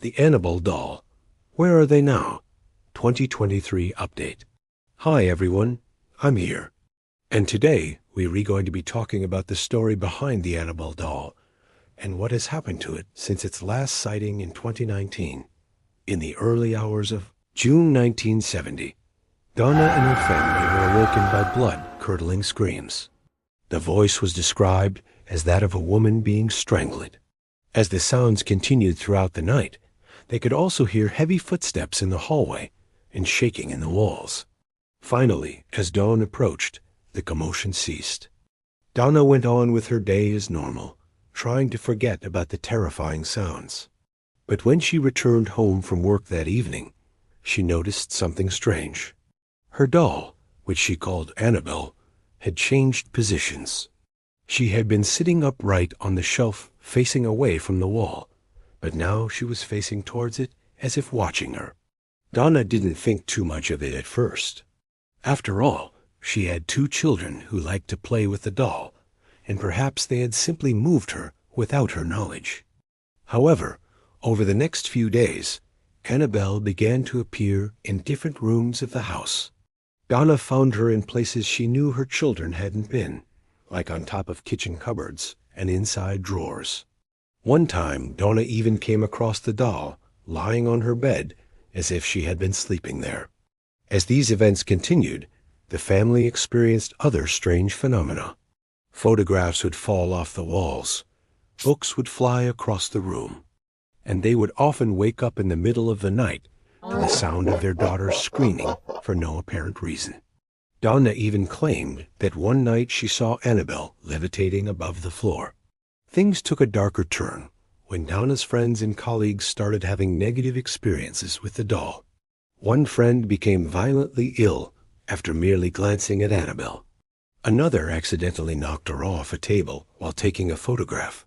The Annabelle doll. Where are they now? 2023 update. Hi everyone, I'm here. And today we're going to be talking about the story behind the Annabelle doll and what has happened to it since its last sighting in 2019. In the early hours of June 1970, Donna and her family were awoken by blood-curdling screams. The voice was described as that of a woman being strangled. As the sounds continued throughout the night, they could also hear heavy footsteps in the hallway and shaking in the walls. Finally, as dawn approached, the commotion ceased. Donna went on with her day as normal, trying to forget about the terrifying sounds. But when she returned home from work that evening, she noticed something strange. Her doll, which she called Annabelle, had changed positions. She had been sitting upright on the shelf facing away from the wall, but now she was facing towards it as if watching her. Donna didn't think too much of it at first. After all, she had 2 children who liked to play with the doll, and perhaps they had simply moved her without her knowledge. However, over the next few days, Annabelle began to appear in different rooms of the house. Donna found her in places she knew her children hadn't been, like on top of kitchen cupboards and inside drawers. One time, Donna even came across the doll, lying on her bed, as if she had been sleeping there. As these events continued, the family experienced other strange phenomena. Photographs would fall off the walls, books would fly across the room, and they would often wake up in the middle of the night to the sound of their daughter screaming for no apparent reason. Donna even claimed that one night she saw Annabelle levitating above the floor. Things took a darker turn when Donna's friends and colleagues started having negative experiences with the doll. One friend became violently ill after merely glancing at Annabelle. Another accidentally knocked her off a table while taking a photograph,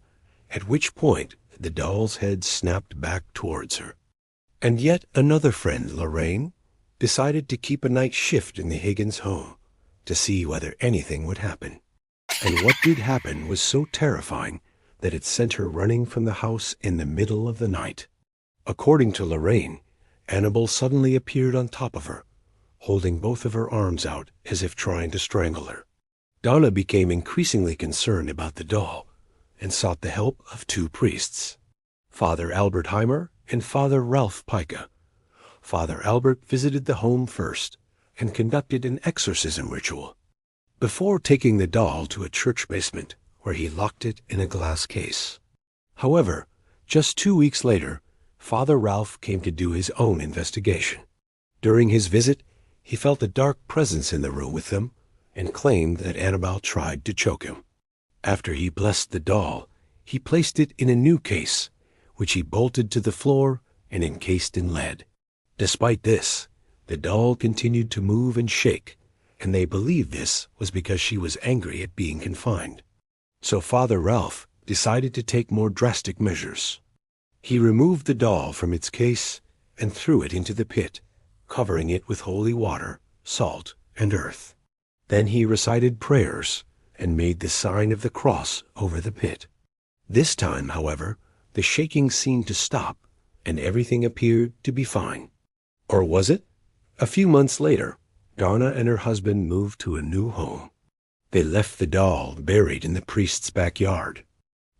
at which point the doll's head snapped back towards her. And yet another friend, Lorraine, decided to keep a night shift in the Higgins home to see whether anything would happen. And what did happen was so terrifying that it sent her running from the house in the middle of the night. According to Lorraine, Annabelle suddenly appeared on top of her, holding both of her arms out as if trying to strangle her. Donna became increasingly concerned about the doll and sought the help of 2 priests, Father Albert Heimer and Father Ralph Pica. Father Albert visited the home first and conducted an exorcism ritual before taking the doll to a church basement where he locked it in a glass case. However, just 2 weeks later, Father Ralph came to do his own investigation. During his visit, he felt a dark presence in the room with them and claimed that Annabelle tried to choke him. After he blessed the doll, he placed it in a new case, which he bolted to the floor and encased in lead. Despite this, the doll continued to move and shake, and they believed this was because she was angry at being confined. So Father Ralph decided to take more drastic measures. He removed the doll from its case and threw it into the pit, covering it with holy water, salt, and earth. Then he recited prayers and made the sign of the cross over the pit. This time, however, the shaking seemed to stop, and everything appeared to be fine. Or was it? A few months later, Donna and her husband moved to a new home. They left the doll buried in the priest's backyard.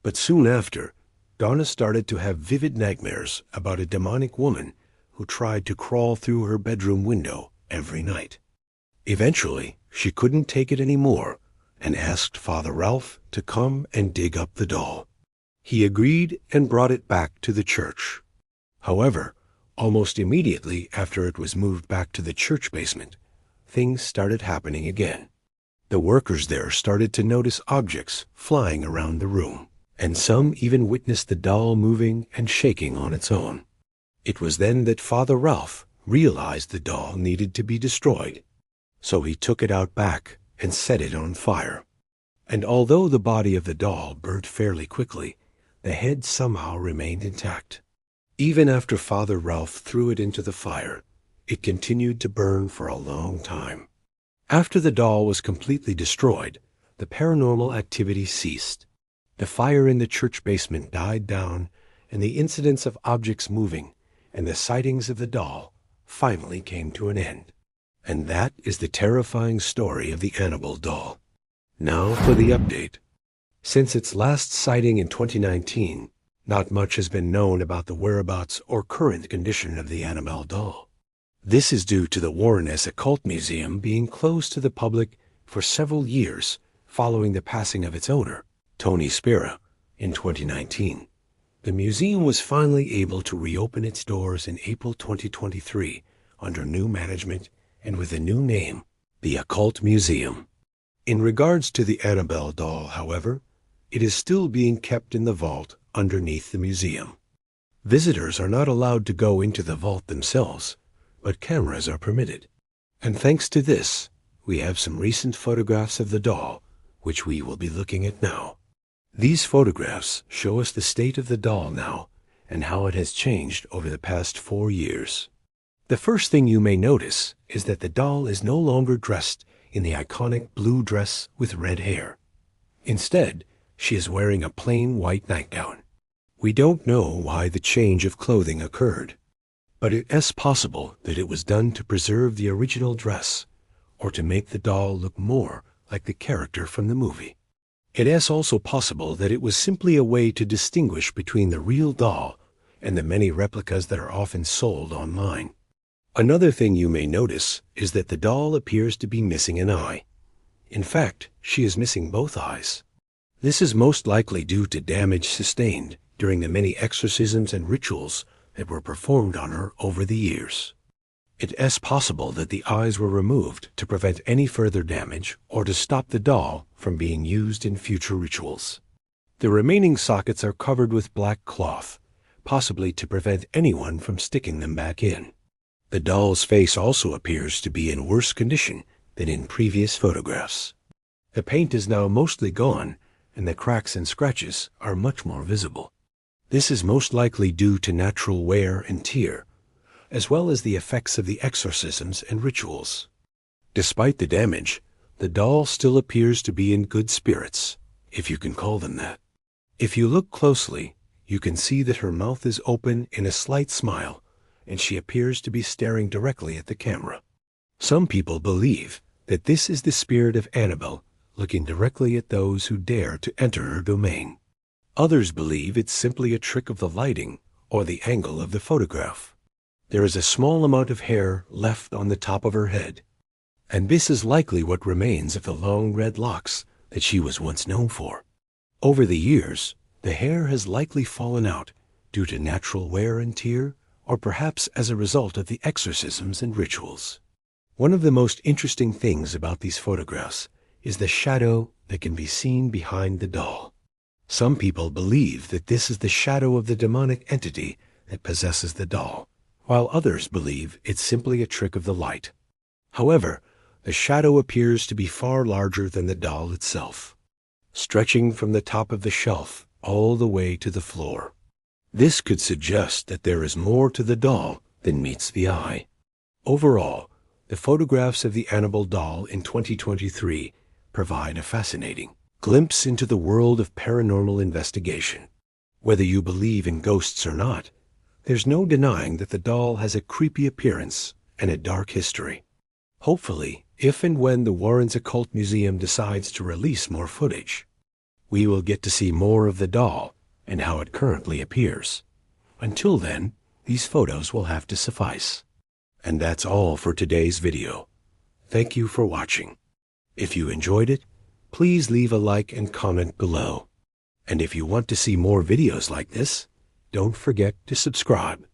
But soon after, Donna started to have vivid nightmares about a demonic woman who tried to crawl through her bedroom window every night. Eventually, she couldn't take it anymore and asked Father Ralph to come and dig up the doll. He agreed and brought it back to the church. However, almost immediately after it was moved back to the church basement, things started happening again. The workers there started to notice objects flying around the room, and some even witnessed the doll moving and shaking on its own. It was then that Father Ralph realized the doll needed to be destroyed, so he took it out back and set it on fire. And although the body of the doll burned fairly quickly, the head somehow remained intact. Even after Father Ralph threw it into the fire, it continued to burn for a long time. After the doll was completely destroyed, the paranormal activity ceased. The fire in the church basement died down, and the incidents of objects moving and the sightings of the doll finally came to an end. And that is the terrifying story of the Annabelle doll. Now for the update. Since its last sighting in 2019, not much has been known about the whereabouts or current condition of the Annabelle doll. This is due to the Warren-S Occult Museum being closed to the public for several years following the passing of its owner, Tony Spera, in 2019. The museum was finally able to reopen its doors in April 2023 under new management and with a new name, the Occult Museum. In regards to the Annabelle doll, however, it is still being kept in the vault underneath the museum. Visitors are not allowed to go into the vault themselves, but cameras are permitted. And thanks to this, we have some recent photographs of the doll, which we will be looking at now. These photographs show us the state of the doll now and how it has changed over the past 4 years. The first thing you may notice is that the doll is no longer dressed in the iconic blue dress with red hair. Instead, she is wearing a plain white nightgown. We don't know why the change of clothing occurred, but it is possible that it was done to preserve the original dress or to make the doll look more like the character from the movie. It is also possible that it was simply a way to distinguish between the real doll and the many replicas that are often sold online. Another thing you may notice is that the doll appears to be missing an eye. In fact, she is missing both eyes. This is most likely due to damage sustained during the many exorcisms and rituals that were performed on her over the years. It is possible that the eyes were removed to prevent any further damage or to stop the doll from being used in future rituals. The remaining sockets are covered with black cloth, possibly to prevent anyone from sticking them back in. The doll's face also appears to be in worse condition than in previous photographs. The paint is now mostly gone, and the cracks and scratches are much more visible. This is most likely due to natural wear and tear, as well as the effects of the exorcisms and rituals. Despite the damage, the doll still appears to be in good spirits, if you can call them that. If you look closely, you can see that her mouth is open in a slight smile, and she appears to be staring directly at the camera. Some people believe that this is the spirit of Annabelle looking directly at those who dare to enter her domain. Others believe it's simply a trick of the lighting or the angle of the photograph. There is a small amount of hair left on the top of her head, and this is likely what remains of the long red locks that she was once known for. Over the years, the hair has likely fallen out due to natural wear and tear, or perhaps as a result of the exorcisms and rituals. One of the most interesting things about these photographs is the shadow that can be seen behind the doll. Some people believe that this is the shadow of the demonic entity that possesses the doll, while others believe it's simply a trick of the light. However, the shadow appears to be far larger than the doll itself, stretching from the top of the shelf all the way to the floor. This could suggest that there is more to the doll than meets the eye. Overall, the photographs of the Annabelle doll in 2023 provide a fascinating glimpse into the world of paranormal investigation. Whether you believe in ghosts or not, there's no denying that the doll has a creepy appearance and a dark history. Hopefully, if and when the Warren's Occult Museum decides to release more footage, we will get to see more of the doll and how it currently appears. Until then, these photos will have to suffice. And that's all for today's video. Thank you for watching. If you enjoyed it, please leave a like and comment below. And if you want to see more videos like this, don't forget to subscribe.